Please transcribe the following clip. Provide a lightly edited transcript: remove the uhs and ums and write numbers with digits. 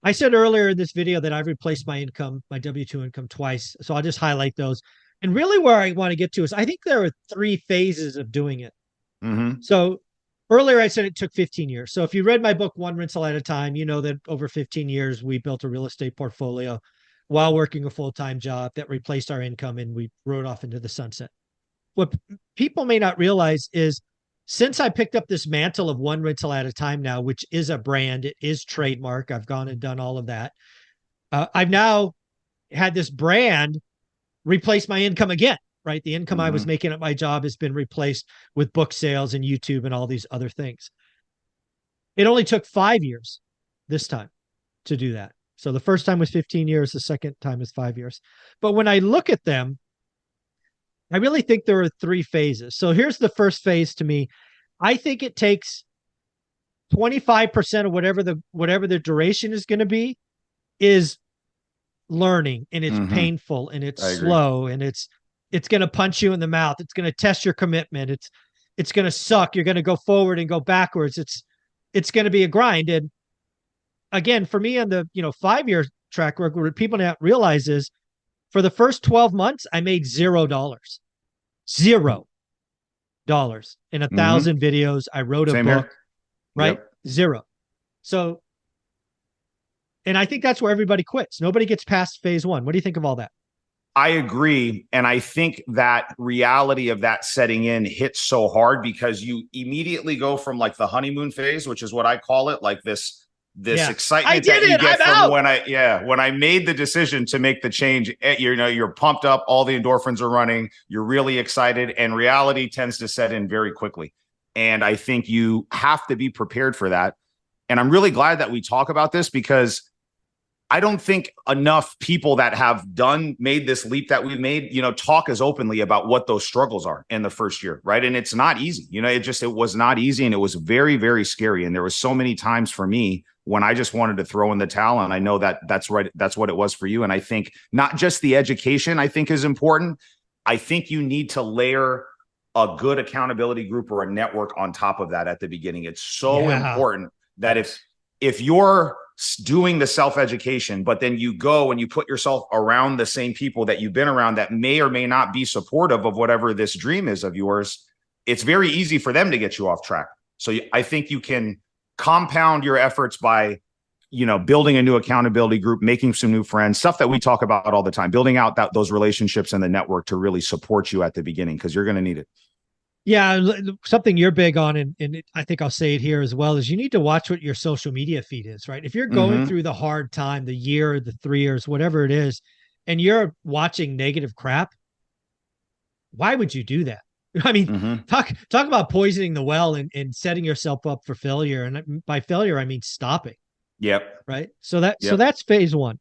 I said earlier in this video that I've replaced my income, my W-2 income twice. So I'll just highlight those. And really where I want to get to is I think there are three phases of doing it. Mm-hmm. So earlier I said it took 15 years. So if you read my book, One Rental at a Time, you know that over 15 years, we built a real estate portfolio while working a full-time job that replaced our income and we rode off into the sunset. What people may not realize is since I picked up this mantle of One Rental at a Time now, which is a brand, it is trademark. I've gone and done all of that. I've now had this brand replace my income again, right? The income I was Mm-hmm. making at my job has been replaced with book sales and YouTube and all these other things. It only took 5 years this time to do that. So the first time was 15 years, the second time is 5 years. But when I look at them, I really think there are three phases. So here's the first phase to me. I think it takes 25% of whatever the duration is going to be is learning, and it's Mm-hmm. painful and it's I agree. slow and it's going to punch you in the mouth. It's going to test your commitment. It's going to suck. You're going to go forward and go backwards. It's going to be a grind. And again, for me on the 5 year track record, what people don't realize is for the first 12 months, I made $0. $0 in a Mm-hmm. thousand videos. I wrote a Same book, here. right? Yep. Zero. So, and I think that's where everybody quits. Nobody gets past phase one. What do you think of all that? I agree. And I think that reality of that setting in hits so hard because you immediately go from like the honeymoon phase, which is what I call it, like this Yeah. I excitement did that you it. get I'm from out. when I made the decision to make the change. You're pumped up, all the endorphins are running, you're really excited, and reality tends to set in very quickly. And I think you have to be prepared for that. And I'm really glad that we talk about this because I don't think enough people that have made this leap that we've made, talk as openly about what those struggles are in the first year, right? And it's not easy. It was not easy, and it was very, very scary. And there was so many times for me when I just wanted to throw in the towel. And I know that that's right. That's what it was for you. And I think not just the education, I think is important. I think you need to layer a good accountability group or a network on top of that at the beginning. It's so Yeah. important that if you're doing the self-education, but then you go and you put yourself around the same people that you've been around that may or may not be supportive of whatever this dream is of yours, it's very easy for them to get you off track. So I think you can compound your efforts by, building a new accountability group, making some new friends, stuff that we talk about all the time, building out those relationships and the network to really support you at the beginning, because you're going to need it. Yeah. Something you're big on, and I think I'll say it here as well, is you need to watch what your social media feed is, right? If you're going Mm-hmm. through the hard time, the year, the 3 years, whatever it is, and you're watching negative crap, why would you do that? I mean, Mm-hmm. talk about poisoning the well and setting yourself up for failure. And by failure, I mean stopping, Yep. right? So Yep. that's phase one.